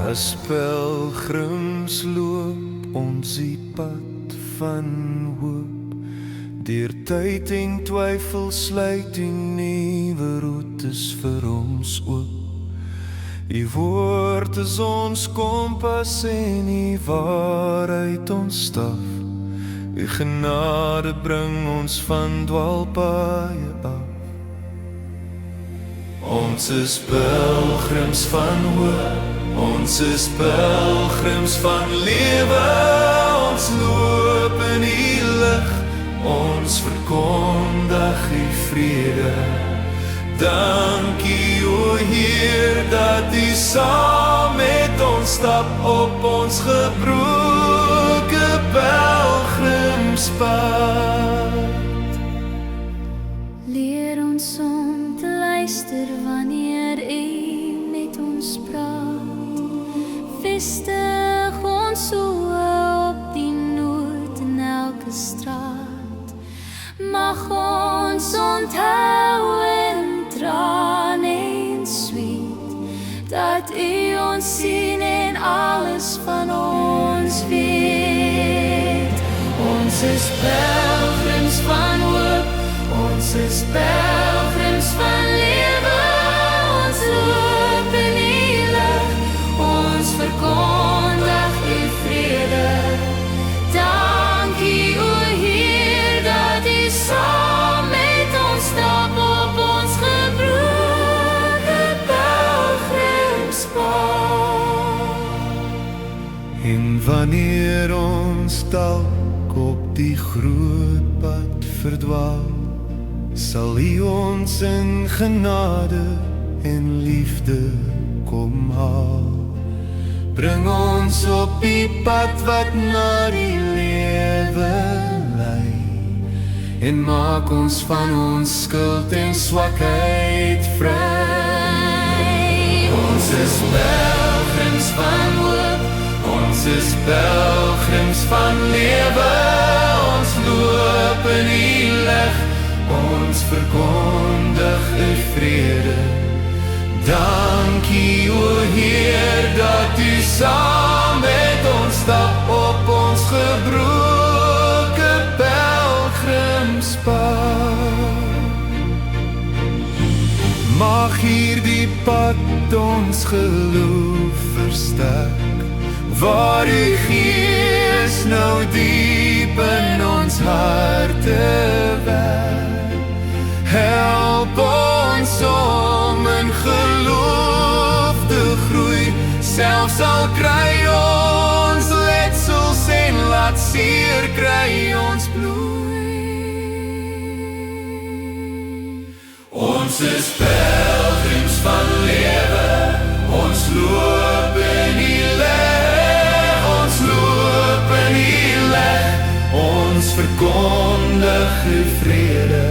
As pelgrims loop ons die pad van hoop, deur tyd en twyfel sluit die nuwe roetes vir ons oop. Die woord is ons kompas en die waarheid ons staf. Die genade bring ons van dwaalpaaie af. Ons is pelgrims van hoop, ons is pelgrims van lewe, ons loop in die lig, ons verkondig die vrede. Dankie o Heer dat U saam met ons stap op ons gebroke pelgrimspad. Leer ons om te luister wanneer U met ons praat. Vestig ons oë op die nood in elke straat. Mag ons onthou in traan en sweet, dat U ons sien en alles van ons weet. Ons is pelgrims van hoop, ons is pelgrims van lewe, ons loop in die lig, ons verkondig U vrede. Dankie o Heer dat U saam met ons stap op ons gebroke pelgrimspad. En wanneer ons dalk op die groot pad verdwaal, sal U ons in genade en liefde kom haal. Bring ons op die pad wat na die lewe lei, en maak ons van ons skuld en swakheid vry. Ons is pelgrims van hoop, ons is pelgrims van lewe, ons loop in die lig, ons verkondig U vrede. Dankie o Heer dat U saam met ons stap op ons gebroke pelgrimspad. Mag hierdie pad ons geloof versterk, waar U Gees nou diep in ons harte werk. Help ons om in geloof te groei, selfs al kry ons letsels en laat seer kry ons bloei. Ons is pelgrims van lewe, ons loop in die lig, ons loop in die lig, ons verkondig U vrede.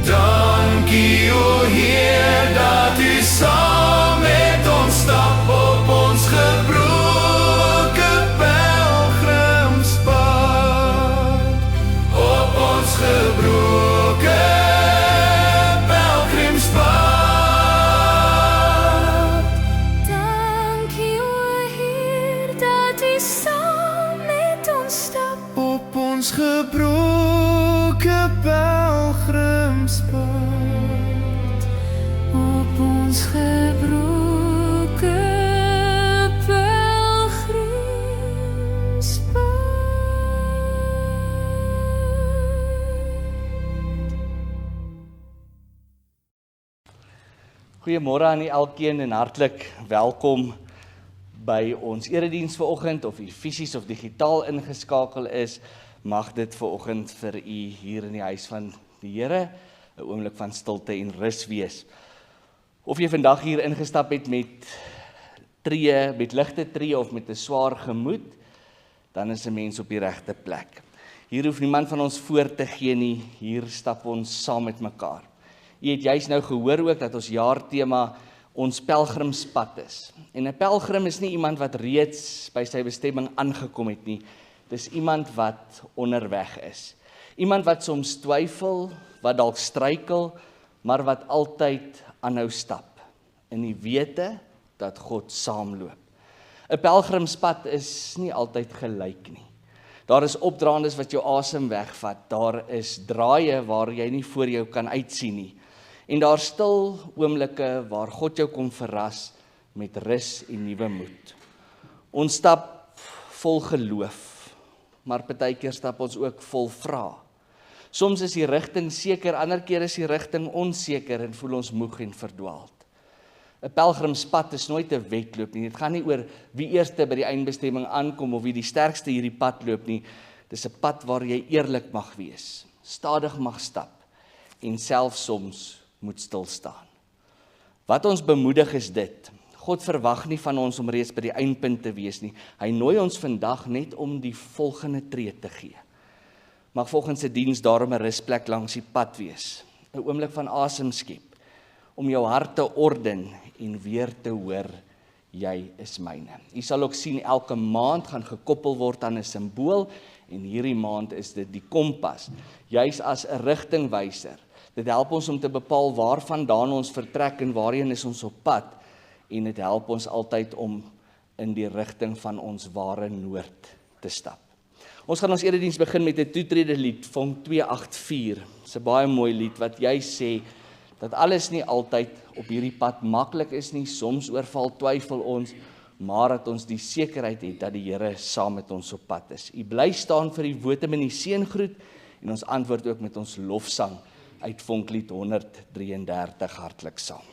Dankie o Heer dat U saam met ons stap op ons gebroke pelgrimspad, op ons gebroke pelgrimspad. Dankie o Heer dat U saam met ons stap Op ons gebroke pelgrimspad, op ons gebroke pelgrimspad. Goeiemôre aan elkeen en hartlik welkom by ons erediens vanoggend, of u fisies of digitaal ingeskakel is. Mag dit vanoggend vir u hier in die huis van die Here 'n oomblik van stilte en rus wees. Of jy vandag hier ingestap het met ligte tree of met 'n swaar gemoed, dan is 'n mens op die regte plek. Hier hoef niemand van ons voor te gee nie, hier stap ons saam met mekaar. U het juis nou gehoor ook dat ons jaartema ons pelgrimspad is. En 'n pelgrim is nie iemand wat reeds by sy bestemming aangekom het nie. Dis iemand wat onderweg is. Iemand wat soms twyfel, wat dalk struikel, maar wat altyd aanhou stap in die wete dat God saamloop. 'n pelgrimspad is nie altyd gelyk nie. Daar is opdraandes wat jou asem wegvat, daar is draaie waar jy nie voor jou kan uitsien nie. En daar stil oomblikke waar God jou kom verras met rus en nuwe moed. Ons stap vol geloof, maar partykeer stap ons ook vol vrae. Soms is die rigting seker, ander keer is die rigting onseker en voel ons moeg en verdwaald. 'n Pelgrimspad is nooit 'n wedloop nie. Dit gaan nie oor wie eerste by die eindbestemming aankom of wie die sterkste hierdie pad loop nie. Dis 'n pad waar jy eerlik mag wees, stadig mag stap en selfs soms moet stil staan. Wat ons bemoedig is dit: God verwag nie van ons om reeds by die eindpunt te wees nie. Hy nooi ons vandag net om die volgende tree te gee. Mag volgens se diens daarom 'n rusplek langs die pad wees, 'n oomblik van asem skep, om jou hart te orden en weer te hoor, jy is myne. Jy sal ook sien, elke maand gaan gekoppel word aan 'n simbool, en hierdie maand is dit die kompas, juis as 'n rigtingwyser. Dit help ons om te bepaal waarvandaan ons vertrek en waarheen is ons op pad, en dit help ons altyd om in die rigting van ons ware noord te stap. Ons gaan ons erediens begin met 'n toetrede lied, Vonk 284. Dis 'n baie mooi lied wat jy sê dat alles nie altyd op hierdie pad maklik is nie, soms oorval twyfel ons, maar dat ons die sekerheid het dat die Here saam met ons op pad is. U bly staan vir die wotum en die seëngroet, en ons antwoord ook met ons lofsang uit Vonklied 133 hartlik saam.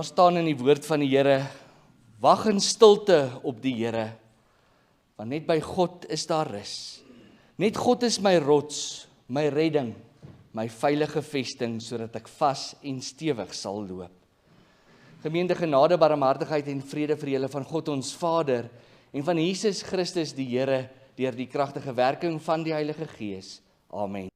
Daar staan in die woord van die Here: wag in stilte op die Here, want net by God is daar rus. Net God is my rots, my redding, my veilige vesting, sodat ek vas en stewig sal loop. Gemeente, genade, barmhartigheid en vrede vir julle van God ons Vader en van Jesus Christus die Here deur die kragtige werking van die Heilige Gees. Amen.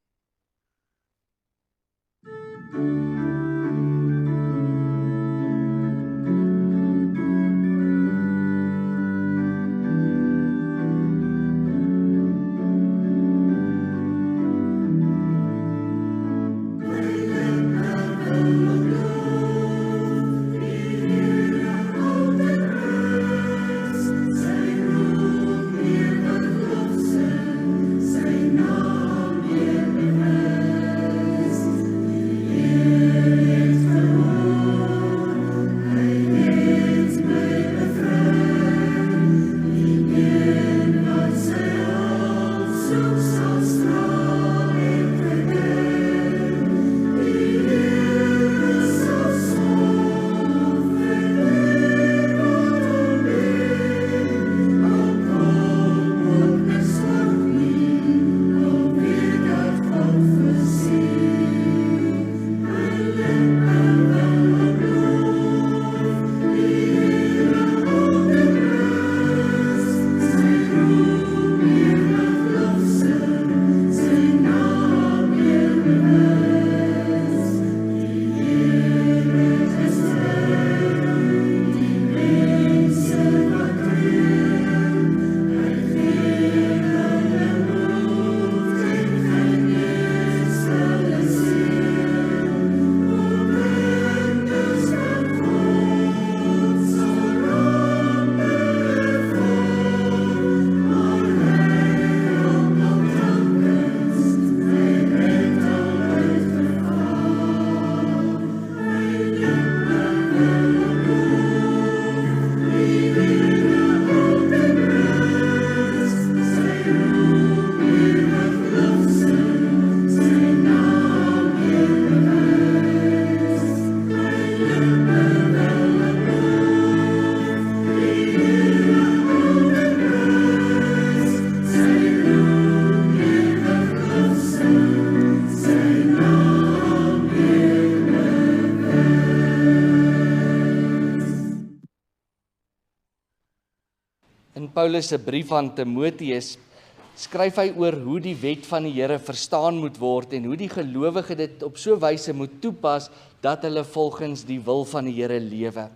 In Paulus se brief aan Timoteus skryf hy oor hoe die wet van die Here verstaan moet word en hoe die gelowige dit op so 'n wyse moet toepas dat hulle volgens die wil van die Here lewe.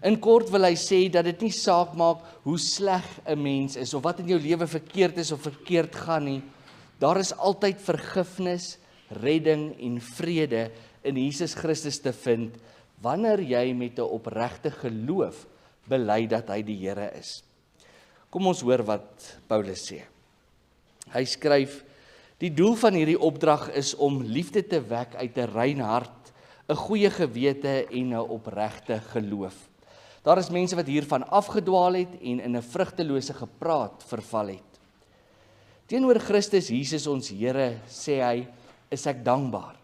In kort wil hy sê dat dit nie saak maak hoe sleg 'n mens is of wat in jou lewe verkeerd is of verkeerd gaan nie. Daar is altyd vergifnis, redding en vrede in Jesus Christus te vind wanneer jy met 'n opregte geloof bely dat hy die Here is. Kom ons hoor wat Paulus sê. Hy skryf: Die doel van hierdie opdrag is om liefde te wek uit 'n rein hart, 'n goeie gewete en 'n opregte geloof. Daar is mense wat hiervan afgedwaal het en in 'n vrugtelose gepraat verval het. Teenoor Christus Jesus ons Here, sê hy, is ek dankbaar.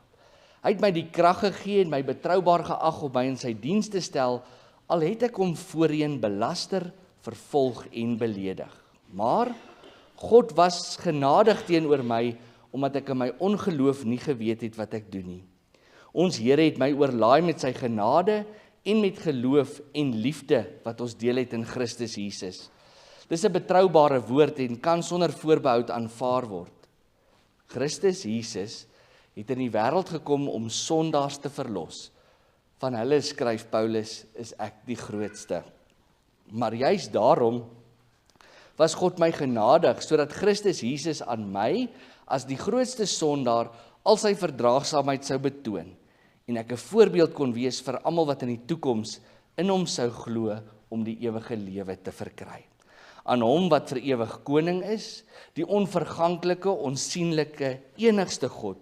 Hy het my die krag gegee en my betroubaar geag om my in sy diens te stel, al het ek hom voorheen belaster, vervolg en beledig. Maar God was genadig teenoor my, omdat ek in my ongeloof nie geweet het wat ek doen nie. Ons Here het my oorlaai met sy genade en met geloof en liefde wat ons deel het in Christus Jesus. Dis 'n betroubare woord en kan sonder voorbehoud aanvaar word. Christus Jesus het in die wêreld gekom om sondaars te verlos. Van hulle, skryf Paulus, is ek die grootste. Maar juist daarom was God my genadig, sodat Christus Jesus aan my, as die grootste sondaar, al sy verdraagsaamheid sou betoon, en ek 'n voorbeeld kon wees vir almal wat in die toekoms in hom sou glo om die ewige lewe te verkry. Aan hom wat vir ewig koning is, die onverganklike, onsienlike, enigste God,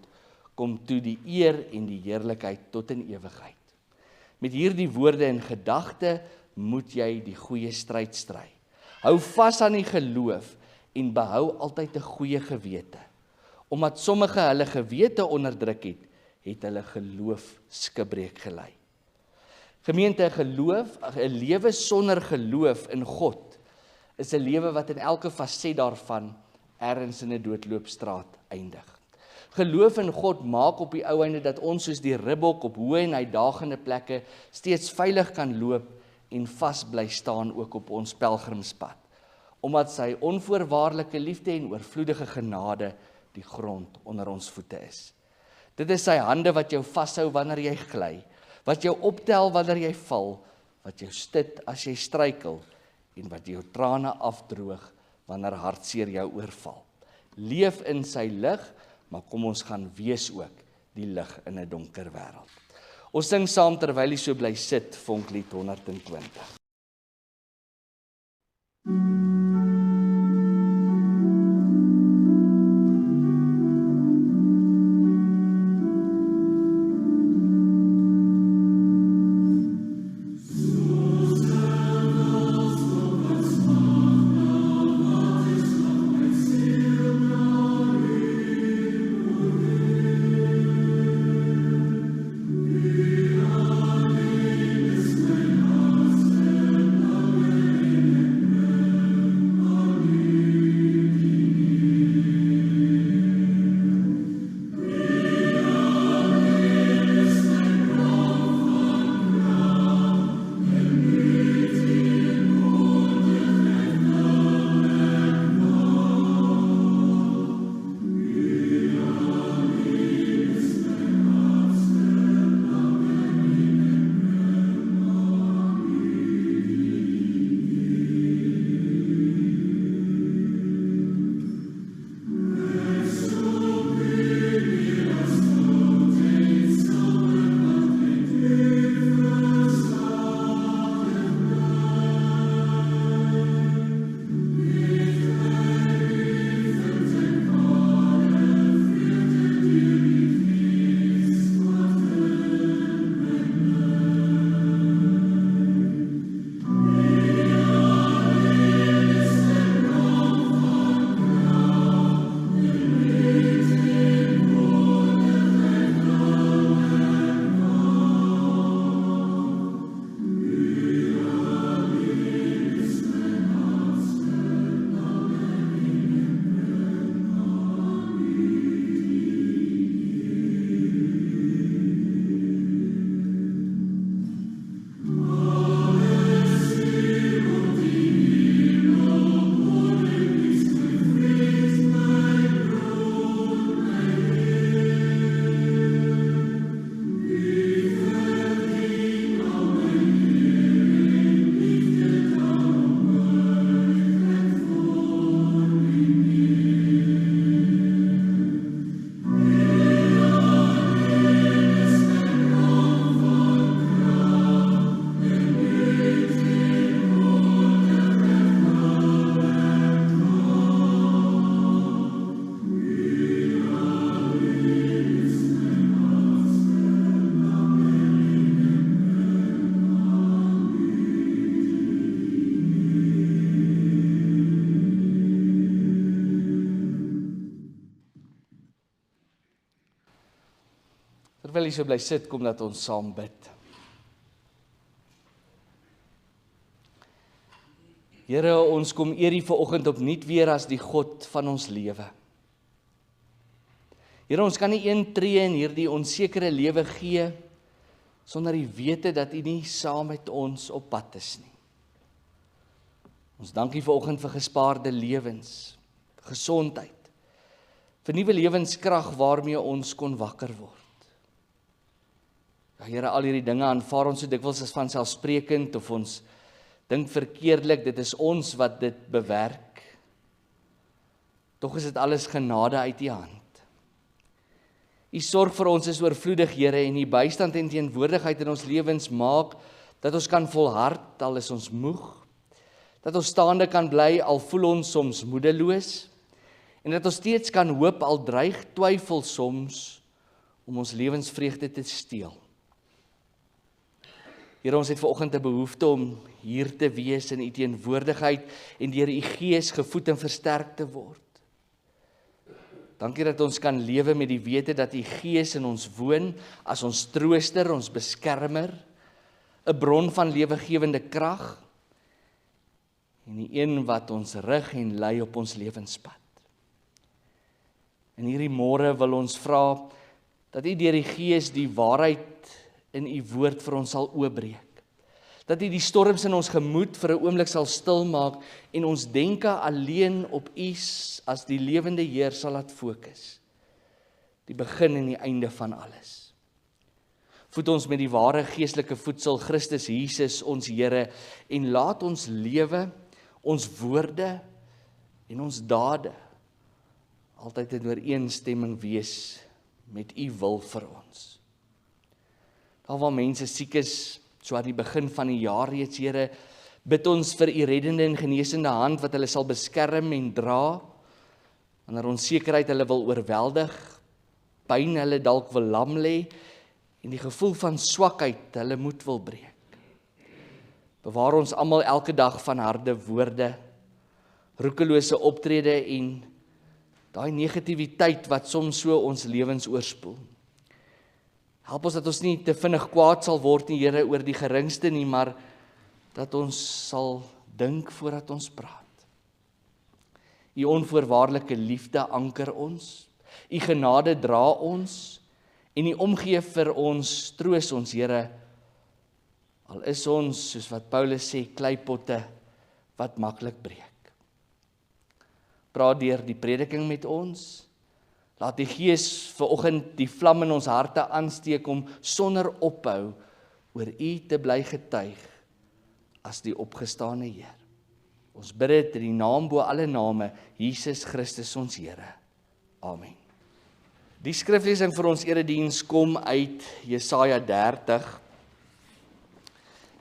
kom toe die eer en die heerlikheid tot in ewigheid. Met hierdie woorde in gedagte moet jy die goeie stryd stry. Hou vas aan die geloof en behou altyd 'n goeie gewete. Omdat sommige hulle gewete onderdruk het, het hulle geloof skibreek gelei. Gemeente, 'n lewe sonder geloof in God is 'n lewe wat in elke faset daarvan ergens in 'n doodloopstraat eindig. Geloof in God maak op die ou einde dat ons soos die ribbok op hoë en uitdagende plekke steeds veilig kan loop en vas bly staan ook op ons pelgrimspad, omdat sy onvoorwaardelike liefde en oorvloedige genade die grond onder ons voete is. Dit is sy hande wat jou vashou wanneer jy gly, wat jou optel wanneer jy val, wat jou stit as jy struikel en wat jou trane afdroog wanneer hartseer jou oorval. Leef in sy lig, maar kom ons gaan wees ook die lig in 'n donker wêreld. Ons sing saam terwyl jy so bly sit, Vonklied 120. Terwyl jy so bly sit, kom dat ons saam bid. Here, ons kom eer U vanoggend opnuut weer as die God van ons lewe. Here, ons kan nie een tree in hierdie onsekere lewe gee sonder die wete dat U nie saam met ons op pad is nie. Ons dank U vanoggend vir gespaarde lewens, gesondheid, vir nuwe lewenskrag waarmee ons kon wakker word. Ja, Here, al hierdie dinge aanvaar ons so dikwels as vanselfsprekend of ons dink verkeerdelik, dit is ons wat dit bewerk. Tog is dit alles genade uit U hand. U sorg vir ons is oorvloedig, Here, en U bystand en teenwoordigheid in ons lewens maak dat ons kan volhard al is ons moeg, dat ons staande kan bly al voel ons soms moedeloos, en dat ons steeds kan hoop al dreig twyfel soms om ons lewensvreugde te steel. Here, ons het vanoggend 'n behoefte om hier te wees in U teenwoordigheid en deur U Gees gevoed en versterk te word. Dankie dat ons kan lewe met die wete dat U Gees in ons woon as ons trooster, ons beskermer, 'n bron van lewegewende krag en die een wat ons rig en lei op ons lewenspad. In hierdie môre wil ons vra dat U deur die Gees die waarheid in U woord vir ons sal oopbreek. Dat U die storms in ons gemoed vir 'n oomblik sal stilmaak en ons denke alleen op U as die lewende Heer sal laat fokus. die begin en die einde van alles. Voed ons met die ware geestelike voedsel, Christus Jesus, ons Here, en laat ons lewe, ons woorde en ons dade altyd in ooreenstemming wees met U wil vir ons. Daar waar mense siek is, so aan die begin van die jaar reeds, Here, bid ons vir U reddende en genesende hand wat hulle sal beskerm en dra, wanneer onsekerheid hulle wil oorweldig, pyn hulle dalk wil lam lê, en die gevoel van swakheid hulle moed wil breek. Bewaar ons almal elke dag van harde woorde, roekelose optrede en daai negativiteit wat soms so ons lewens oorspoel. Help ons dat ons nie te vinnig kwaad sal word nie, Here, oor die geringste nie, maar dat ons sal dink voordat ons praat. U onvoorwaardelike liefde anker ons, U genade dra ons, en U omgee vir ons troos ons, Here, al is ons, soos wat Paulus sê, kleipotte wat maklik breek. Praat deur die prediking met ons, laat die Gees vanoggend die vlam in ons harte aansteek om sonder ophou oor U te bly getuig as die opgestane Heer. Ons bid dit in die naam bo alle name, Jesus Christus ons Here. Amen. Die skriflesing vir ons erediens kom uit Jesaja 30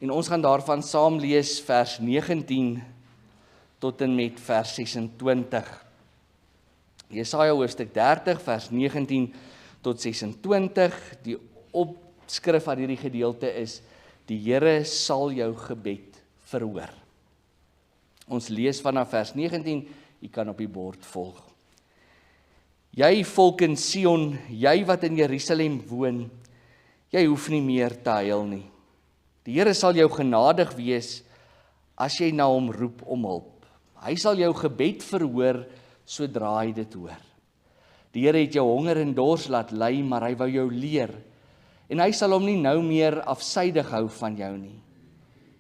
en ons gaan daarvan saam lees vers 19 tot en met vers 26. Jesaja hoofstuk 30 vers 19 tot 26. Die opskrif van hierdie gedeelte is: Die Here sal jou gebed verhoor. Ons lees vanaf vers 19, jy kan op die bord volg. Jy volk in Sion, jy wat in Jerusalem woon, jy hoef nie meer te huil nie. Die Here sal jou genadig wees as jy na hom roep om hulp. Hy sal jou gebed verhoor sodra hy dit hoor. Die Here het jou honger en dors laat ly, maar hy wou jou leer. En hy sal hom nie nou meer afsydig hou van jou nie.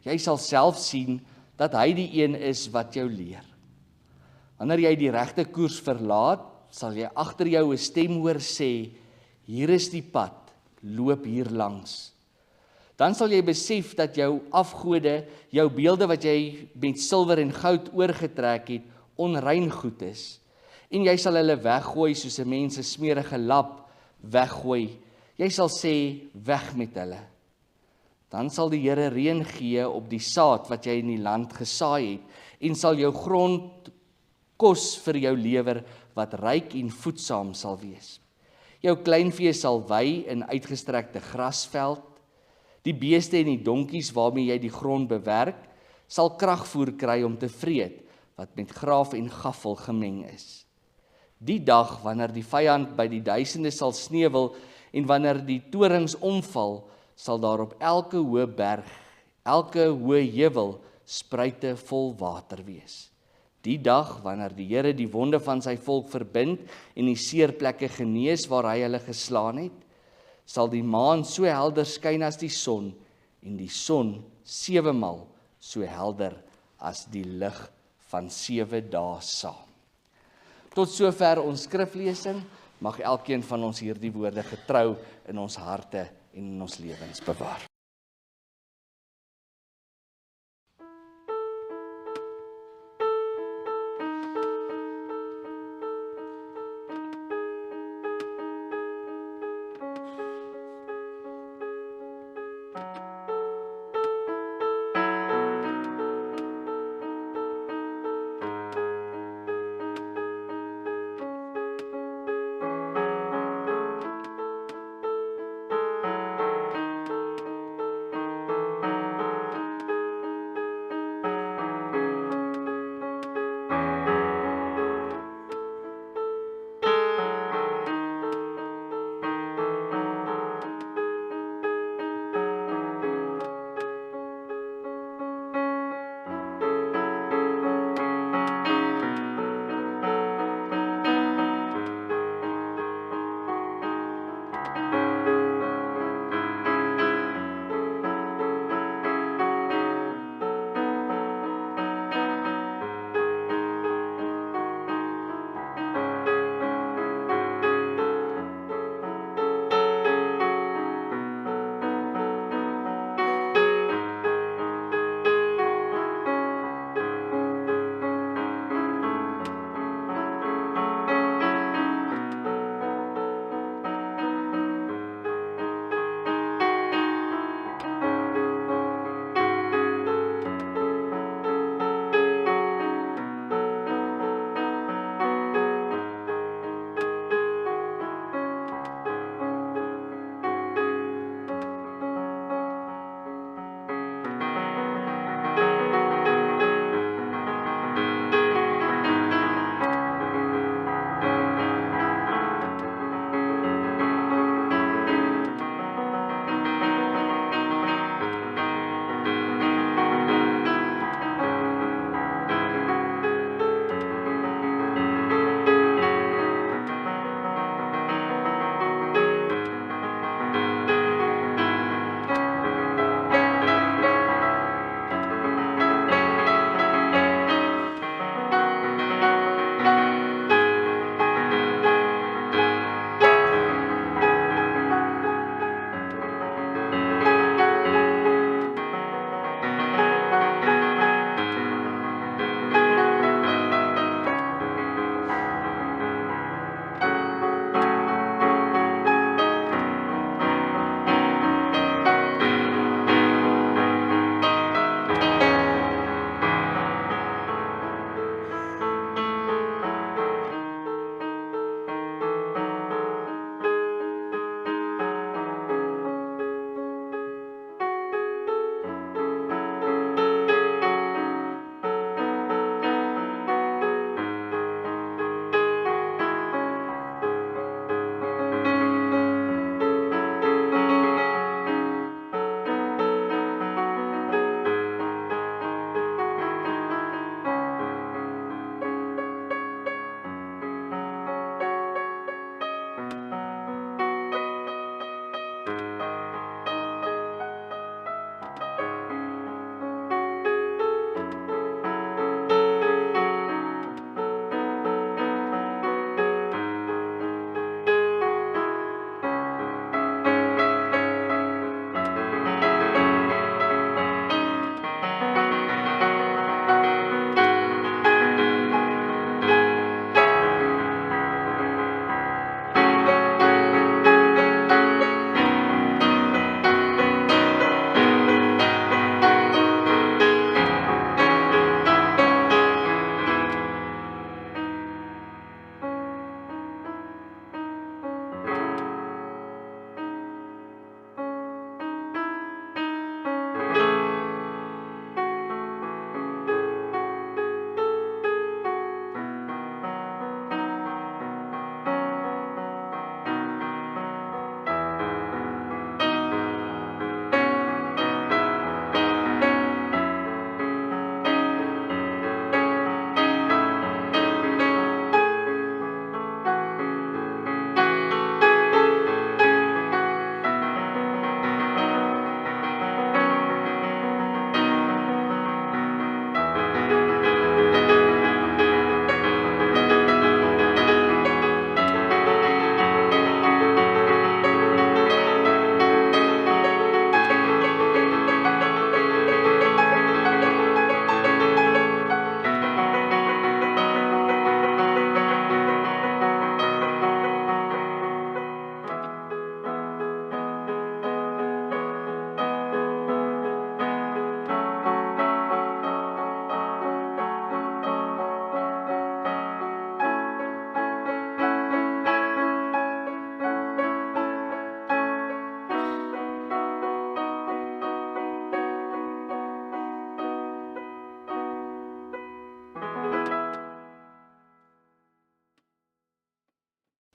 Jy sal self sien dat hy die een is wat jou leer. Wanneer jy die regte koers verlaat, sal jy agter jou 'n stem hoor sê: Hier is die pad, loop hier langs. Dan sal jy besef dat jou afgode, jou beelde wat jy met silwer en goud oorgetrek het, onrein goed is. En jy sal hulle weggooi soos 'n mens 'n smerige lap weggooi. Jy sal sê, weg met hulle. Dan sal die Here reën gee op die saad wat jy in die land gesaai het, en sal jou grond kos vir jou lewer wat ryk en voedsaam sal wees. Jou kleinvee sal wei in uitgestrekte grasveld. Die beeste en die donkies waarmee jy die grond bewerk, sal kragvoer kry om te vreet, wat met graaf en gaffel gemeng is. Die dag wanneer die vyand by die duisende sal sneuwel en wanneer die torings omval, sal daar op elke hoë berg, elke hoë heuwel spruite vol water wees. Die dag wanneer die Here die wonde van sy volk verbind en die seerplekke genees waar hy hulle geslaan het, sal die maan so helder skyn as die son en die son 7 maal so helder as die lig van 7 dae saam. Tot sover ons skriflesing, mag elkeen van ons hierdie woorde getrou in ons harte en in ons lewens bewaar.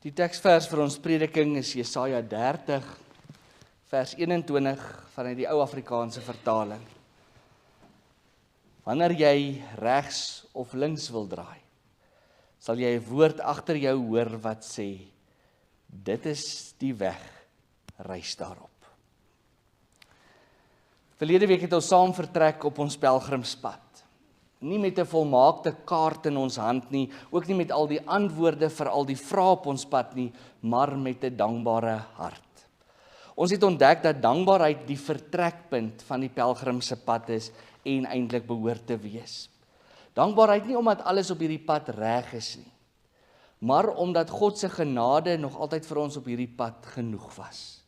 Die teksvers vir ons prediking is Jesaja 30, vers 21 vanuit die ou Afrikaanse vertaling. Wanneer jy regs of links wil draai, sal jy 'n woord agter jou hoor wat sê, dit is die weg, reis daarop. Verlede week het ons saam vertrek op ons pelgrimspad. Nie met 'n volmaakte kaart in ons hand nie, ook nie met al die antwoorde vir al die vrae op ons pad nie, maar met 'n dankbare hart. Ons het ontdek dat dankbaarheid die vertrekpunt van die pelgrimse pad is en eintlik behoort te wees. Dankbaarheid nie omdat alles op hierdie pad reg is nie, maar omdat God se genade nog altyd vir ons op hierdie pad genoeg was.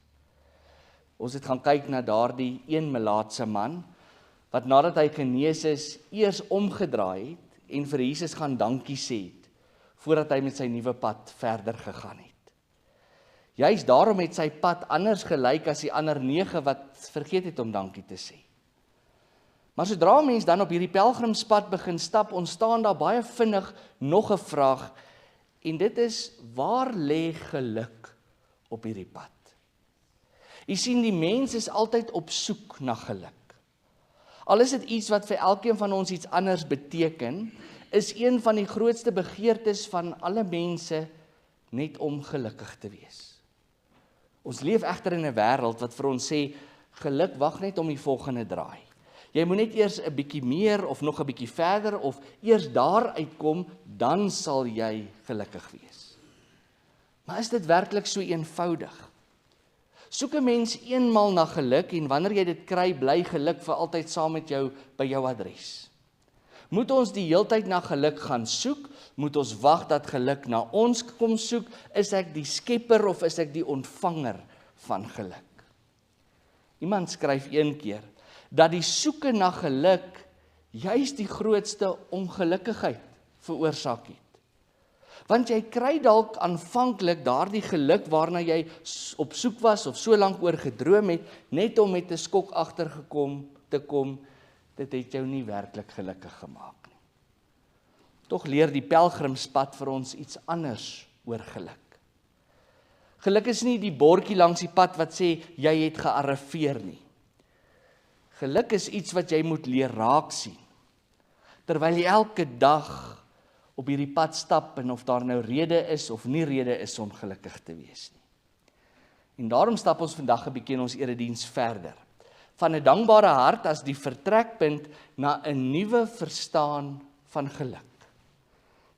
Ons het gaan kyk na daardie een melaatse man, wat nadat hy genees is, eers omgedraai het en vir Jesus gaan dankie sê het, voordat hy met sy nuwe pad verder gegaan het. Juist daarom het sy pad anders gelyk as die ander 9 wat vergeet het om dankie te sê. Maar sodra mens dan op hierdie pelgrimspad begin stap, ontstaan daar baie vinnig nog 'n vraag, en dit is, waar lê geluk op hierdie pad? Jy sien, die mens is altyd op soek na geluk. Al is dit iets wat vir elkeen van ons iets anders beteken, is een van die grootste begeertes van alle mense net om gelukkig te wees. Ons leef egter in 'n wêreld wat vir ons sê, geluk wag net om die volgende draai. Jy moet net eers 'n bietjie meer of nog 'n bietjie verder of eers daar uitkom, dan sal jy gelukkig wees. Maar is dit werklik so eenvoudig? Soek 'n mens eenmal na geluk en wanneer jy dit kry, bly geluk vir altyd saam met jou by jou adres. Moet ons die heeltyd na geluk gaan soek? Moet ons wag dat geluk na ons kom soek? Is ek die skepper of is ek die ontvanger van geluk? Iemand skryf een keer dat die soeke na geluk juist die grootste ongelukkigheid veroorsaak het. Want jy kry dalk aanvanklik daardie geluk waarna jy op soek was of so lank oor gedroom het, net om met 'n skok agtergekom te kom, dit het jou nie werklik gelukkig gemaak nie. Tog leer die pelgrimspad vir ons iets anders oor geluk. Geluk is nie die bordjie langs die pad wat sê jy het gearriveer nie. Geluk is iets wat jy moet leer raak sien, terwyl jy elke dag op hierdie pad stap en of daar nou rede is of nie rede is om gelukkig te wees nie. En daarom stap ons vandag 'n bietjie in ons erediens verder. Van 'n dankbare hart as die vertrekpunt na 'n nuwe verstaan van geluk.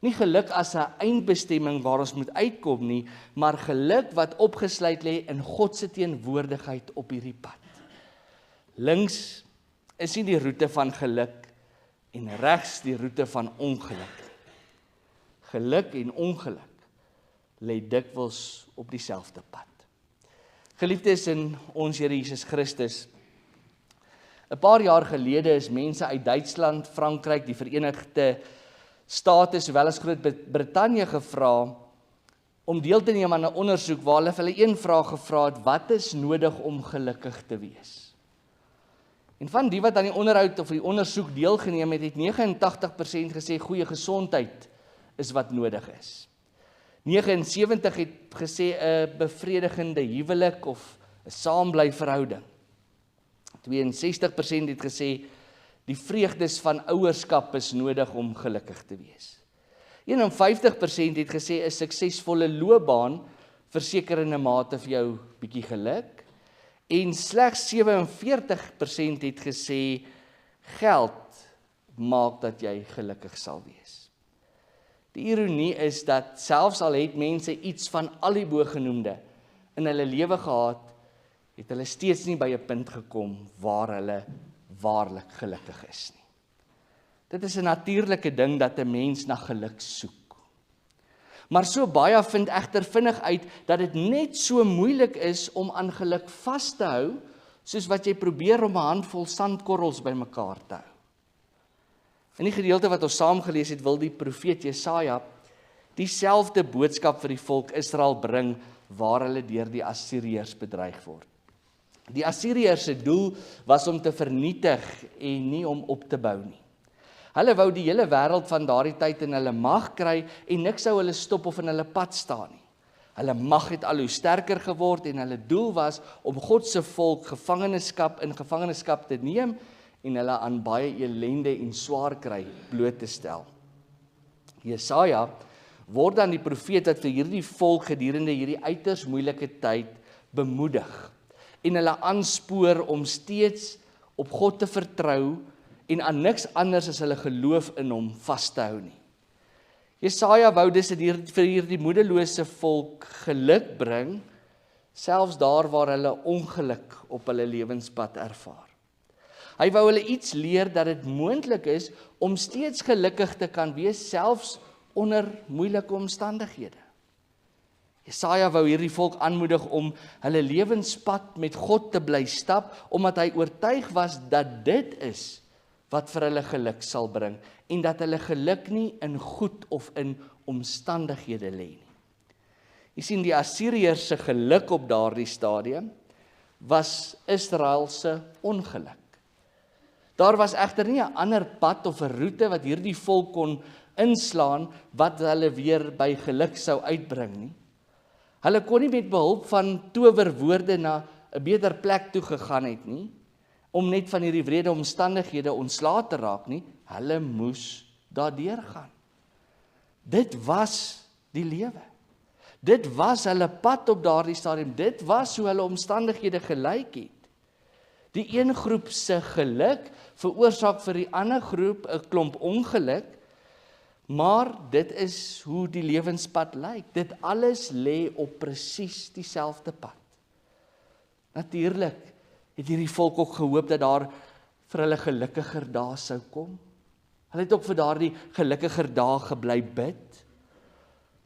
Nie geluk as 'n eindbestemming waar ons moet uitkom nie, maar geluk wat opgesluit lê in God se teenwoordigheid op hierdie pad. Links is nie die roete van geluk en regs die roete van ongeluk. Geluk en ongeluk lê dikwels op dieselfde pad. Geliefdes in ons Here Jesus Christus, 'n paar jaar gelede is mense uit Duitsland, Frankryk, die Verenigde State sowel as Groot-Brittanje gevra om deel te neem aan 'n ondersoek waar hulle vir hulle een vraag gevra het: wat is nodig om gelukkig te wees? En van die wat aan die onderhoud of die ondersoek deelgeneem het, het 89% gesê goeie gesondheid is wat nodig is. 79% het gesê 'n bevredigende huwelik of 'n saambly verhouding. 62% het gesê die vreugdes van ouerskap is nodig om gelukkig te wees. 51% het gesê 'n suksesvolle loopbaan verseker in 'n mate vir jou bietjie geluk. En slegs 47% het gesê geld maak dat jy gelukkig sal wees. Die ironie is dat selfs al het mense iets van al die bogenoemde in hulle lewe gehad, het hulle steeds nie by 'n punt gekom waar hulle waarlik gelukkig is nie. Dit is 'n natuurlike ding dat 'n mens na geluk soek. Maar so baie vind egter vinnig uit dat dit net so moeilik is om aan geluk vas te hou, soos wat jy probeer om 'n handvol sandkorrels bymekaar te hou. In die gedeelte wat ons saam gelees het, wil die profeet Jesaja dieselfde boodskap vir die volk Israel bring waar hulle deur die Assiriërs bedreig word. Die Assiriërs se doel was om te vernietig en nie om op te bou nie. Hulle wou die hele wêreld van daardie tyd in hulle mag kry en niks sou hulle stop of in hulle pad staan nie. Hulle mag het al hoe sterker geword en hulle doel was om God se volk in gevangenskap te neem en hulle aan baie elende en swaar kry bloot te stel. Jesaja word dan die profeet wat vir hierdie volk gedurende hierdie uiters moeilike tyd bemoedig en hulle aanspoor om steeds op God te vertrou en aan niks anders as hulle geloof in hom vas te hou nie. Jesaja wou dus vir hierdie moedelose volk geluk bring, selfs daar waar hulle ongeluk op hulle lewenspad ervaar. Hy wou hulle iets leer dat dit moontlik is om steeds gelukkig te kan wees, selfs onder moeilike omstandighede. Jesaja wou hierdie volk aanmoedig om hulle lewenspad met God te bly stap, omdat hy oortuig was dat dit is wat vir hulle geluk sal bring, en dat hulle geluk nie in goed of in omstandighede lê nie. Jy sien, die Assiriërs se geluk op daardie stadium was Israel se ongeluk. Daar was egter nie 'n ander pad of 'n roete wat hierdie volk kon inslaan wat hulle weer by geluk sou uitbring nie. Hulle kon nie met behulp van towerwoorde na 'n beter plek toe gegaan het nie, om net van hierdie wrede omstandighede ontslae te raak nie. Hulle moes daardeur gaan. Dit was die lewe. Dit was hulle pad op daardie stadium. Dit was hoe hulle omstandighede gelyk het. Die een groep se geluk veroorsaak vir die ander groep 'n klomp ongeluk, maar dit is hoe die lewenspad lyk. Dit alles lê op presies dieselfde pad. Natuurlik het hierdie volk ook gehoop dat daar vir hulle gelukkiger dae sou kom. Hulle het ook vir daardie gelukkiger dae gebly bid.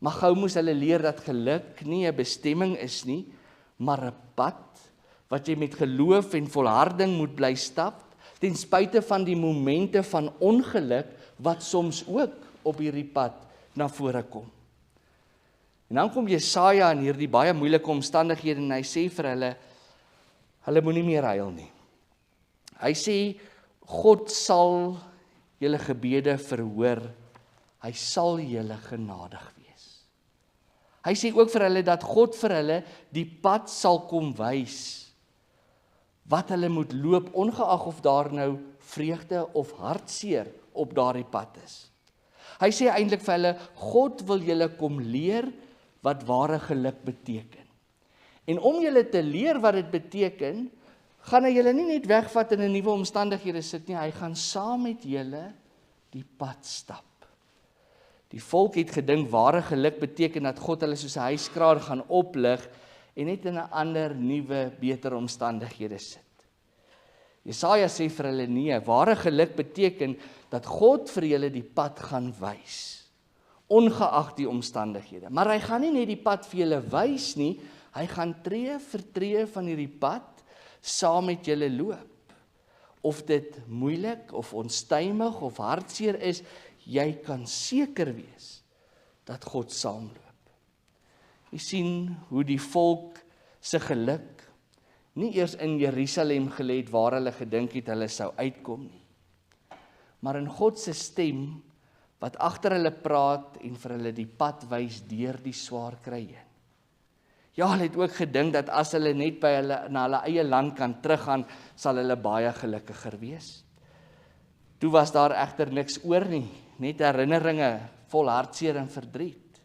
Maar gou moes hulle leer dat geluk nie 'n bestemming is nie, maar 'n pad wat jy met geloof en volharding moet bly stap, ten spyte van die momente van ongeluk wat soms ook op hierdie pad na vore kom. En dan kom Jesaja in hierdie baie moeilike omstandighede en hy sê vir hulle moenie meer huil nie. Hy sê, God sal julle gebede verhoor, hy sal julle genadig wees. Hy sê ook vir hulle dat God vir hulle die pad sal kom wys, wat hulle moet loop, ongeag of daar nou vreugde of hartseer op daardie pad is. Hy sê eintlik vir hulle, God wil julle kom leer wat ware geluk beteken. En om julle te leer wat dit beteken, gaan hy julle nie net wegvat in 'n nuwe omstandighede sit nie, hy gaan saam met julle die pad stap. Die volk het gedink ware geluk beteken dat God hulle soos 'n huiskraal gaan oplig en net in 'n ander, nuwe, beter omstandighede sit. Jesaja sê vir hulle nee, ware geluk beteken dat God vir julle die pad gaan wys, ongeag die omstandighede. Maar hy gaan nie net die pad vir julle wys nie, hy gaan tree vir tree van hierdie pad saam met julle loop. Of dit moeilik of onstuimig of hartseer is, jy kan seker wees dat God saamloop. Jy sien hoe die volk se geluk nie eers in Jerusalem gelê het waar hulle gedink het hulle sou uitkom nie, maar in God se stem wat agter hulle praat en vir hulle die pad wys deur die swaar kry heen. Ja, hulle het ook gedink dat as hulle net by na hulle eie land kan teruggaan, sal hulle baie gelukkiger wees. Toe was daar egter niks oor nie, net herinneringe vol hartseer en verdriet.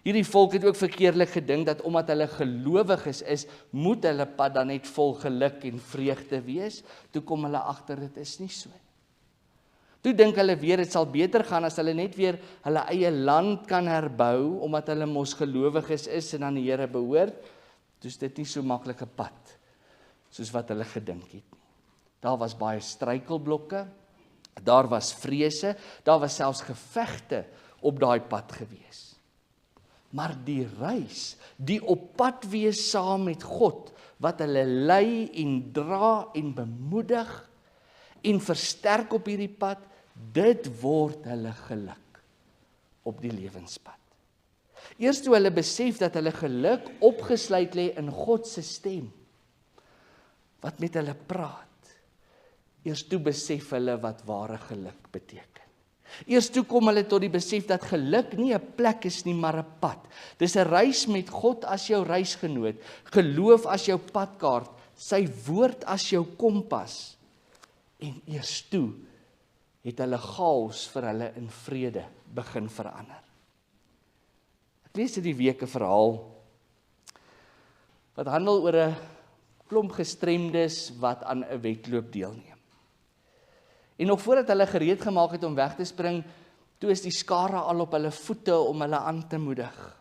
Hierdie volk het ook verkeerlik gedink dat omdat hulle gelowiges is, moet hulle pad dan net vol geluk en vreugde wees. Toe kom hulle agter, dit is nie so nie. Toe dink hulle weer, dit sal beter gaan as hulle net weer hulle eie land kan herbou, omdat hulle mos gelowiges is en aan die Here behoort. Dus dit nie so maklike pad, soos wat hulle gedink het nie. Daar was baie struikelblokke, daar was vrese, daar was selfs gevegte op daai pad gewees. Maar die reis, die op pad wees saam met God, wat hulle lei en dra en bemoedig en versterk op hierdie pad, dit word hulle geluk op die lewenspad. Eers toe hulle besef dat hulle geluk opgesluit lê in God se stem, wat met hulle praat, eers toe besef hulle wat ware geluk beteken. Eers toe kom hulle tot die besef dat geluk nie 'n plek is nie, maar 'n pad. Dis 'n reis met God as jou reisgenoot, geloof as jou padkaart, sy woord as jou kompas. En eers toe het hulle chaos vir hulle in vrede begin verander. Ek lees in die week 'n verhaal wat handel oor 'n klomp gestremdes wat aan 'n wedloop deelneem. En nog voordat hulle gereed gemaak het om weg te spring, toe is die skare al op hulle voete om hulle aan te moedig.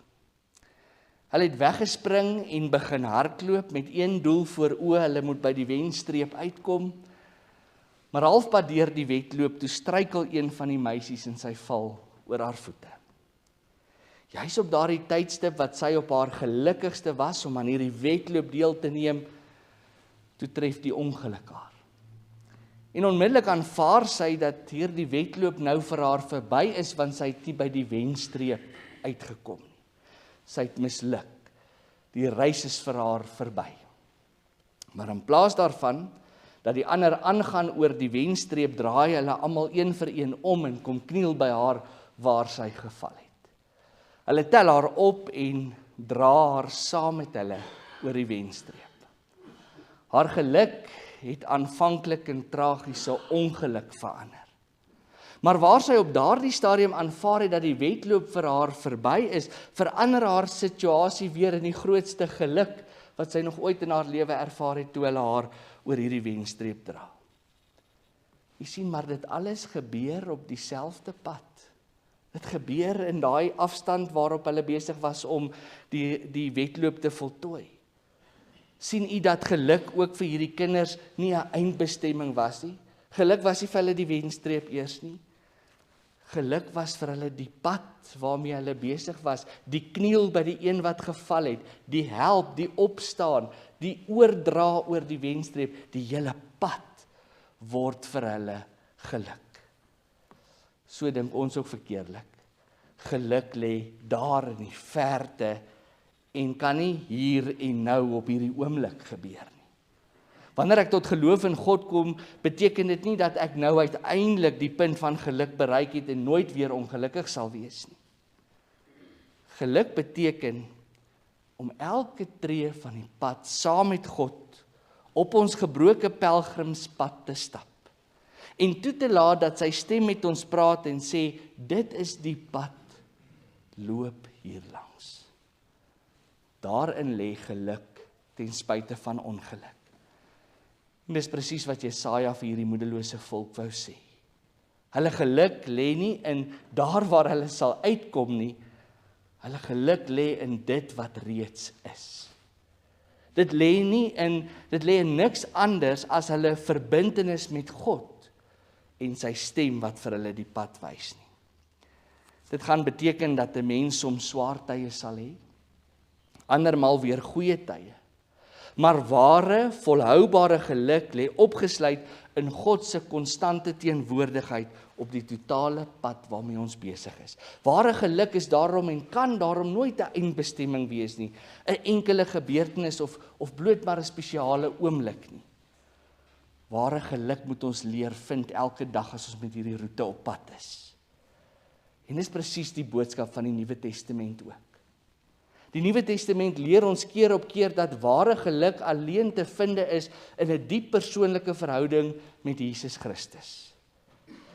Hulle het weggespring en begin hardloop met een doel voor oë, hulle moet by die wenstreep uitkom. Maar halfpad deur die wedloop, toe struikel een van die meisies en sy val oor haar voete. Juis op daardie tydstip wat sy op haar gelukkigste was om aan hierdie wedloop deel te neem, toe tref die ongeluk haar. En onmiddellik aanvaar sy dat hierdie wedloop nou vir haar verby is, want sy het nie by die wenstreep uitgekom nie. Sy het misluk. Die reis is vir haar verby. Maar in plaas daarvan, dat die ander aangaan oor die wenstreep, draai hulle almal een vir een om en kom kniel by haar waar sy geval het. Hulle tel haar op en dra haar saam met hulle oor die wenstreep. Haar geluk het aanvanklik in tragiese ongeluk verander. Maar waar sy op daardie stadium aanvaar het dat die wedloop vir haar verby is, verander haar situasie weer in die grootste geluk wat sy nog ooit in haar lewe ervaar het toe hulle haar oor hierdie wenstreep dra. Jy sien, maar dit alles gebeur op dieselfde pad. Dit gebeur in daai afstand waarop hulle besig was om die wedloop te voltooi. Sien u dat geluk ook vir hierdie kinders nie 'n eindbestemming was nie? Geluk was nie vir hulle die wenstreep eers nie. Geluk was vir hulle die pad waarmee hulle besig was, die kniel by die een wat geval het, die help, die opstaan, die oordra oor die wenstreep, die hele pad word vir hulle geluk. So dink ons ook verkeerlik. Geluk lê daar in die verte en kan nie hier en nou op hierdie oomblik gebeur nie. Wanneer ek tot geloof in God kom, beteken dit nie dat ek nou uiteindelik die punt van geluk bereik het en nooit weer ongelukkig sal wees nie. Geluk beteken om elke tree van die pad saam met God op ons gebroke pelgrimspad te stap en toe te laat dat sy stem met ons praat en sê, dit is die pad, loop hier langs. Daarin lê geluk ten spyte van ongeluk. En dis presies wat Jesaja vir hierdie moedelose volk wou sê. Hulle geluk lê nie in daar waar hulle sal uitkom nie, hulle geluk lê in dit wat reeds is. Dit lê in niks anders as hulle verbintenis met God en sy stem wat vir hulle die pad wys nie. Dit gaan beteken dat 'n mens soms swaar tye sal hê, andermal weer goeie tye. Maar ware, volhoubare geluk lê opgesluit in God se konstante teenwoordigheid op die totale pad waarmee ons besig is. Ware geluk is daarom en kan daarom nooit 'n eindbestemming wees nie, 'n enkele gebeurtenis of bloot maar 'n spesiale oomblik nie. Ware geluk moet ons leer vind elke dag as ons met hierdie roete op pad is. En dis presies die boodskap van die Nuwe Testament ook. Die Nuwe Testament leer ons keer op keer dat ware geluk alleen te vind is in 'n diep persoonlike verhouding met Jesus Christus.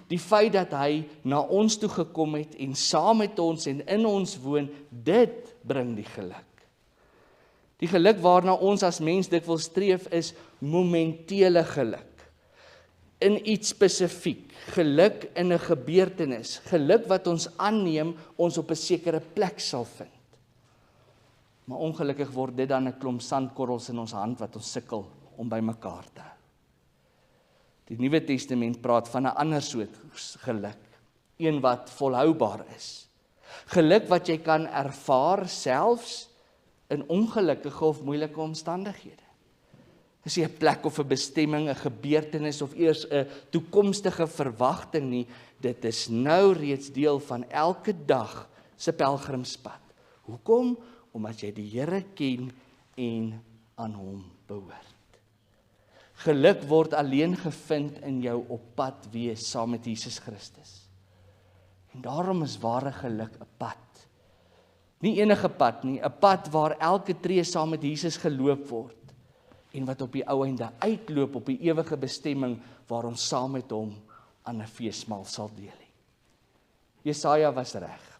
Die feit dat hy na ons toe gekom het en saam met ons en in ons woon, dit bring die geluk. Die geluk waarna ons as mens dikwels streef is momentele geluk. In iets spesifiek, geluk in 'n gebeurtenis, geluk wat ons aanneem ons op 'n sekere plek sal vind. Maar ongelukkig word dit dan 'n klomp sandkorrels in ons hand wat ons sukkel om by mekaar te hou. Die Nuwe Testament praat van 'n ander soort geluk, een wat volhoubaar is. Geluk wat jy kan ervaar selfs in ongelukkige of moeilike omstandighede. Dis nie 'n plek of 'n bestemming, 'n gebeurtenis of eers 'n toekomstige verwagting nie, dit is nou reeds deel van elke dag se pelgrimspad. Hoekom? Omdat jy die Here ken en aan hom behoort. Geluk word alleen gevind in jou op pad wees saam met Jesus Christus. En daarom is ware geluk 'n pad. Nie enige pad nie, 'n pad waar elke tree saam met Jesus geloop word en wat op die ou einde uitloop op die ewige bestemming waar ons saam met hom aan 'n feesmaal sal deel. Jesaja was reg.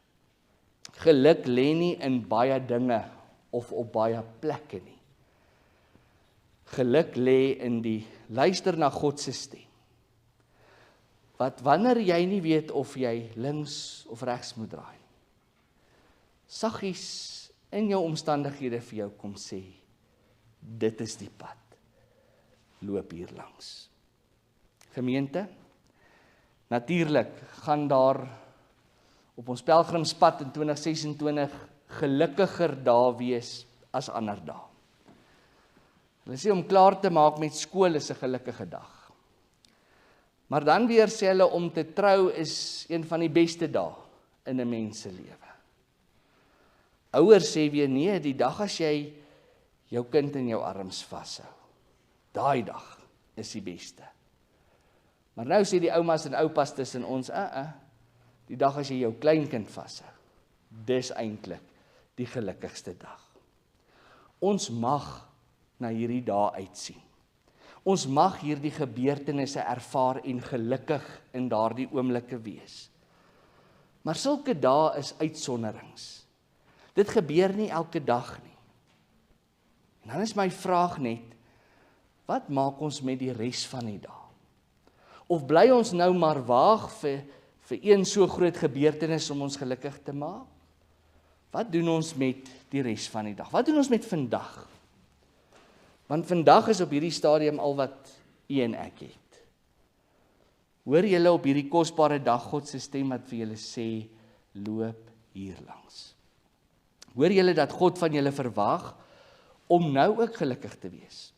Geluk lê nie in baie dinge of op baie plekke nie. Geluk lê in die luister na God se stem. Wat wanneer jy nie weet of jy links of regs moet draai, saggies in jou omstandighede vir jou kom sê, dit is die pad, loop hier langs. Gemeente, natuurlik gaan daar op ons pelgrimspad in 2026 gelukkiger dae wees as ander dae. Hulle sê om klaar te maak met skool is 'n gelukkige dag. Maar dan weer sê hulle om te trou is een van die beste dae in 'n mens se lewe. Ouers sê weer nee, die dag as jy jou kind in jou arms vashou. Daai dag is die beste. Maar nou sê die oumas en oupas tussen ons, die dag as jy jou kleinkind vashou. Dis eintlik die gelukkigste dag. Ons mag na hierdie dae uitsien. Ons mag hierdie gebeurtenisse ervaar en gelukkig in daardie oomblikke wees. Maar sulke dae is uitsonderings. Dit gebeur nie elke dag nie. En dan is my vraag net, wat maak ons met die res van die dae? Of bly ons nou maar waag vir een so groot gebeurtenis om ons gelukkig te maak? Wat doen ons met die res van die dag? Wat doen ons met vandag? Want vandag is op hierdie stadium al wat u en ek het. Hoor julle op hierdie kosbare dag God se stem wat vir julle sê, loop hier langs. Hoor julle dat God van julle verwag om nou ook gelukkig te wees.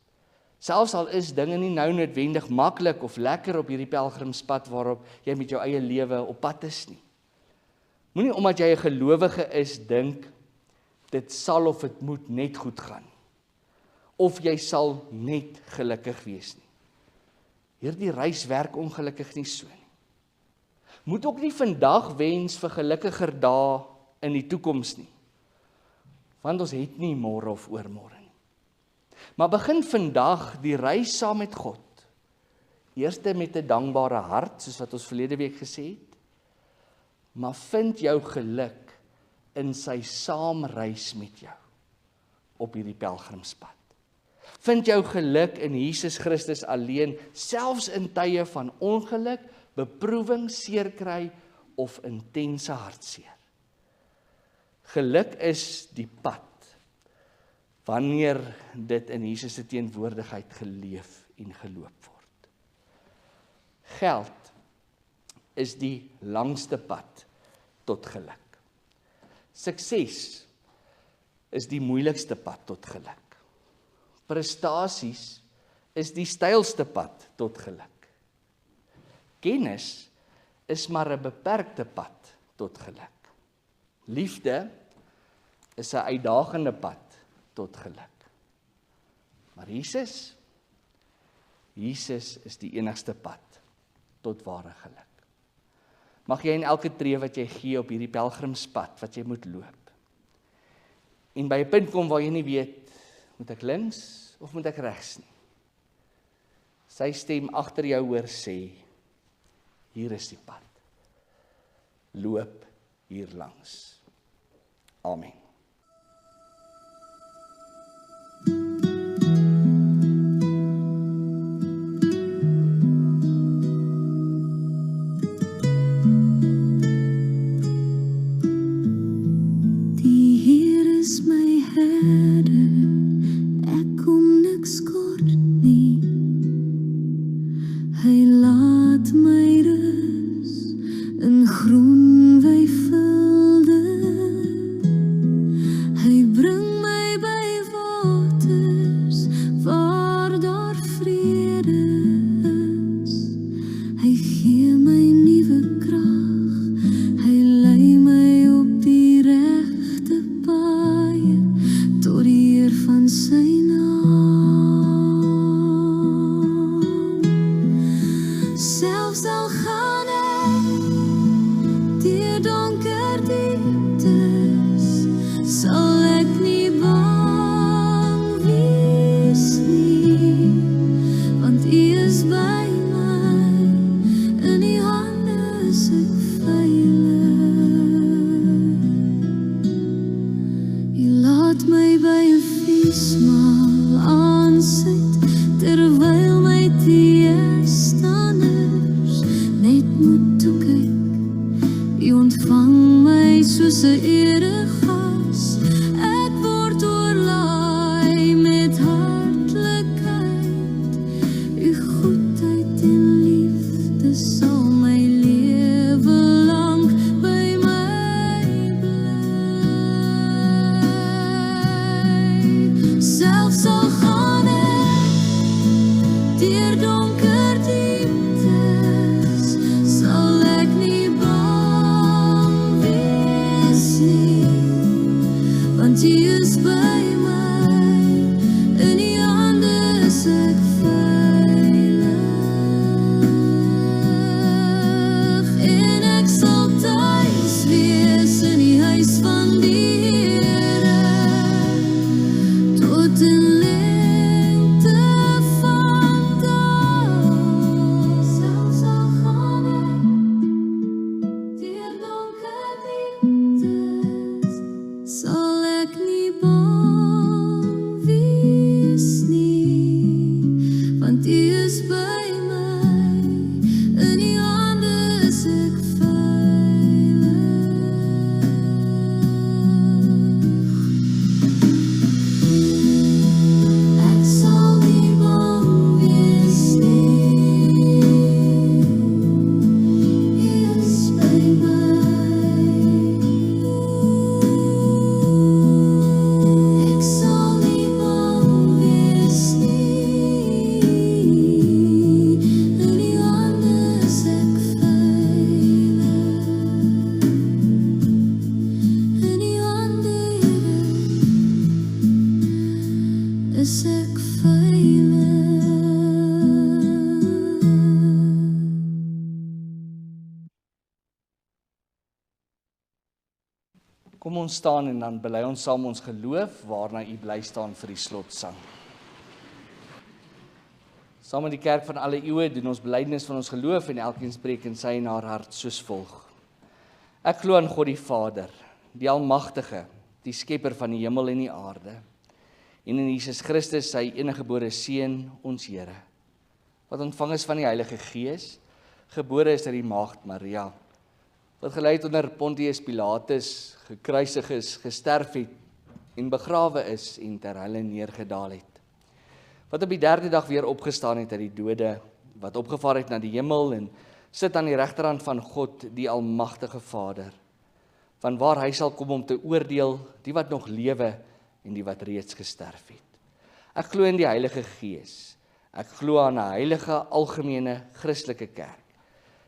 Selfs al is dinge nie nou noodwendig maklik of lekker op hierdie pelgrimspad waarop jy met jou eie lewe op pad is nie. Moenie omdat jy 'n gelowige is dink dit sal of dit moet net goed gaan. Of jy sal net gelukkig wees nie. Hierdie reis werk ongelukkig nie so nie. Moet ook nie vandag wens vir gelukkiger dae in die toekoms nie. Want ons het nie môre of oormôre nie. Maar begin vandag die reis saam met God. Eerste met 'n dankbare hart, soos wat ons verlede week gesê het. Maar vind jou geluk in sy saamreis met jou op hierdie pelgrimspad. Vind jou geluk in Jesus Christus alleen, selfs in tye van ongeluk, beproewing, seerkry of intense hartseer. Geluk is die pad, wanneer dit in Jesus se teenwoordigheid geleef en geloop word. Geld is die langste pad tot geluk. Sukses is die moeilikste pad tot geluk. Prestasies is die steilste pad tot geluk. Kennis is maar 'n beperkte pad tot geluk. Liefde is 'n uitdagende pad tot geluk. Maar Jesus is die enigste pad tot ware geluk. Mag jy in elke tree wat jy gee op hierdie pelgrimspad wat jy moet loop, en by 'n punt kom waar jy nie weet, moet ek links of moet ek regs nie? Sy stem agter jou hoor sê, hier is die pad. Loop hier langs. Amen. In groen weivelde moet toe kyk. U ontvang my soos 'n eregas. Ek word oorlaai met hartlikheid. U goedheid en liefde sal my lewe lank by my bly. Selfs al gaan ek deur donker dieptes, sal ek nie bang wees nie, want U is by my, in U hande is ek veilig, en ek sal tuis wees in die huis van die Here, tot in lengte van dae. Selfs al gaan ek deur donker dieptes, sal ek nie bang wees nie, want U is by my, in U hande is ek veilig. Ek sal nie bang wees nie, U is by my. Ek sal nie bang wees nie, in U hande is ek veilig. In U hande, Here, is ek veilig. Kom ons staan en dan bely ons saam ons geloof, waarna U bly staan vir die slotsang. Saam met die kerk van alle eeue doen ons belydenis van ons geloof en elkeen spreek in sy en haar hart soos volg. Ek glo aan God die Vader, die Almagtige, die Skepper van die hemel en die aarde, en in Jesus Christus, sy eniggebore Seun, ons Here, wat ontvang is van die Heilige Gees, gebore is uit die maagd Maria, wat gelei het onder Pontius Pilatus, gekruisig is, gesterf het en begrawe is en ter helle neergedaal het, wat op die derde dag weer opgestaan het uit die dode, wat opgevaar het na die hemel en sit aan die regterhand van God, die Almagtige Vader, vanwaar hy sal kom om te oordeel die wat nog lewe en die wat reeds gesterf het. Ek glo in die Heilige Gees. Ek glo aan 'n heilige algemene Christelike kerk,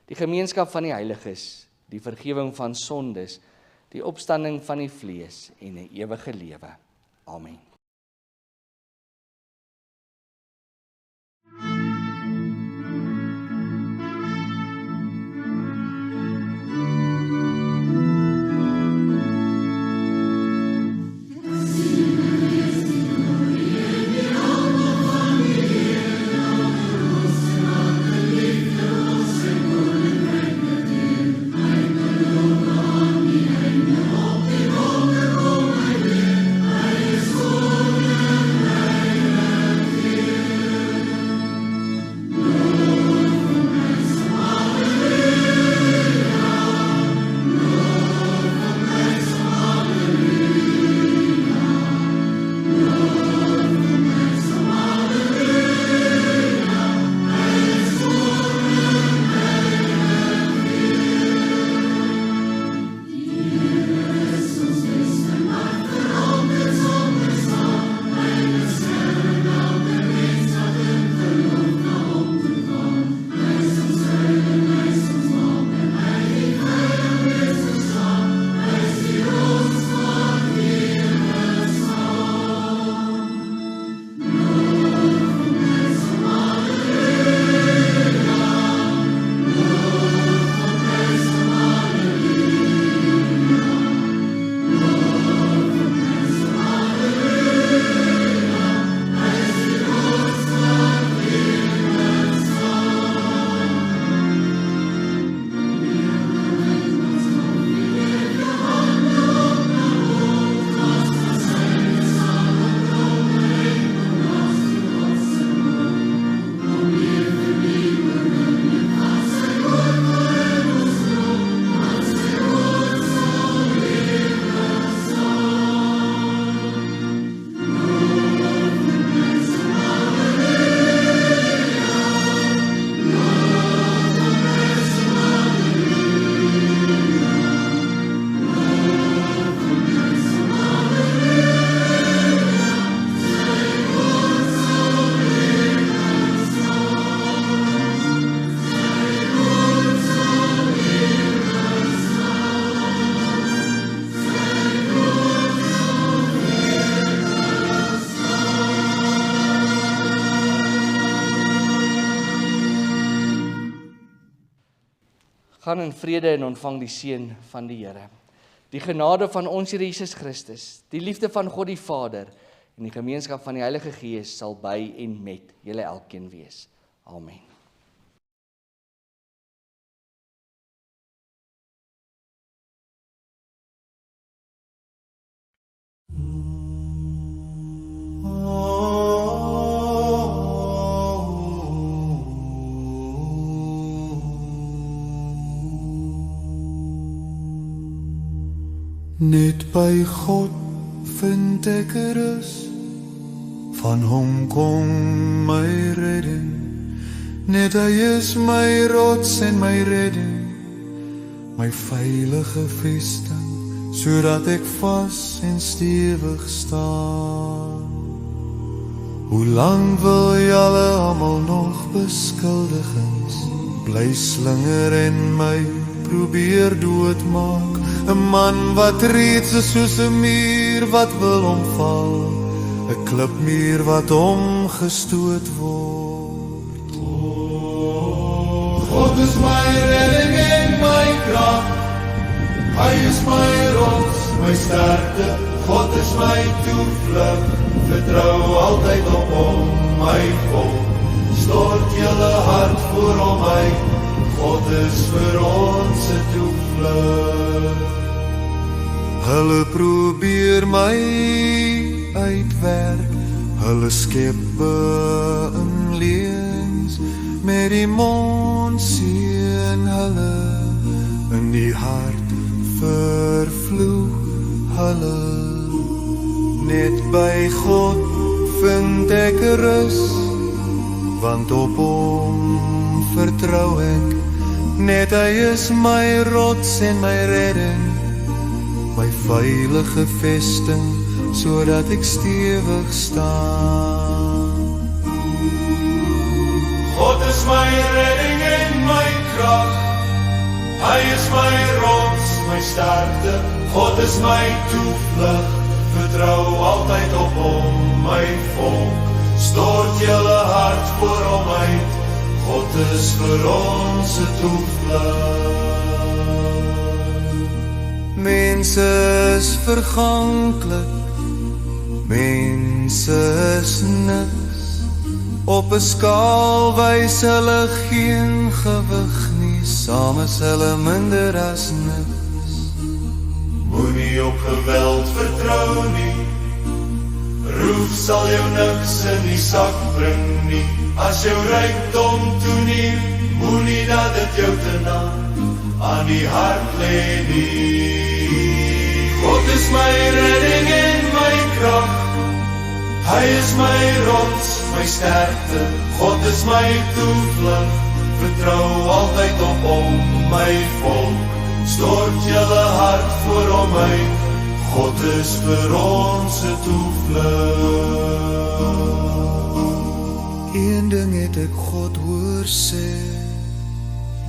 die gemeenskap van die heiliges, die vergifnis van sondes, die opstanding van die vlees en 'n ewige lewe. Amen. Hij is gaan in vrede en ontvang die seën van die Here. Die genade van ons Here Jesus Christus, die liefde van God die Vader en die gemeenskap van die Heilige Gees sal by en met julle elkeen wees. Amen. Net by God vind ek rus, van hom kom my redding. Net hy is my rots en my redding, my veilige vesting, sodat ek vas en stewig staan. Hoe lang wil julle almal nog beskuldigings bly slinger en my probeer doodmaak? 'n man wat reeds is soos 'n muur wat wil omval, 'n klipmuur wat omgestoot word. God is my redding en my krag, hy is my rots, my sterkte, God is my toevlug, vertrou altyd op hom, my volk, stort julle hart voor hom uit, God is vir ons 'n toevlug. Hulle probeer my uitwerk, hulle skep in leuns, met die mond seën hulle, in die hart vervloek hulle. Net by God vind ek rus, want op hom vertrou ek. Net hy is my rots en my redding, my veilige vesting, sodat ek stewig staan. God is my redding en my krag, hy is my rots, my sterkte, God is my toevlug, vertrou altyd op hom, my volk, stort julle hart voor hom uit, God is vir ons 'n toevlug. Mense is verganklik, mense is niks, op 'n skaal wys hulle geen gewig nie, saam is hulle minder as niks. Moenie op geweld vertrou nie, roef sal jou niks in die sak bring nie. As jou rykdom toeneem, moenie dat dit jou te na aan die hart lê nie. God is my redding en my krag, hy is my rots, my sterkte, God is my toevlug, vertrou altyd op hom, my volk, stort julle hart voor hom uit, God is vir ons 'n toevlug. Een ding het ek God hoor sê,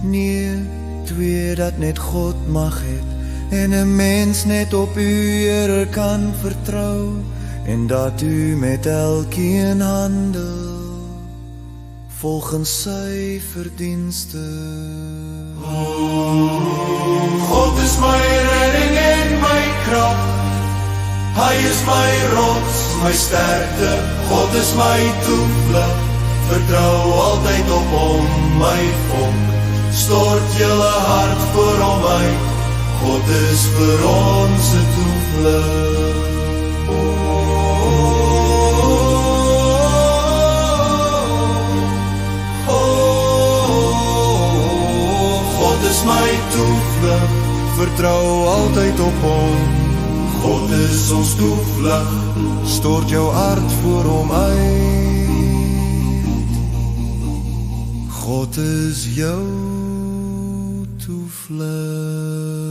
nee, twee dat net God mag het, en 'n mens net op u Here kan vertrou, en dat u met elkeen handel, volgens sy verdienste. God is my redding en my krag, hy is my rots, my sterkte, God is my toevlug, vertrou altyd op hom, my volk, stort julle hart voor hom uit, God is vir ons 'n toevlug. God is my toevlug, vertrou altyd op hom, God is ons toevlug, stort jou hart voor hom uit, God is jou toevlug.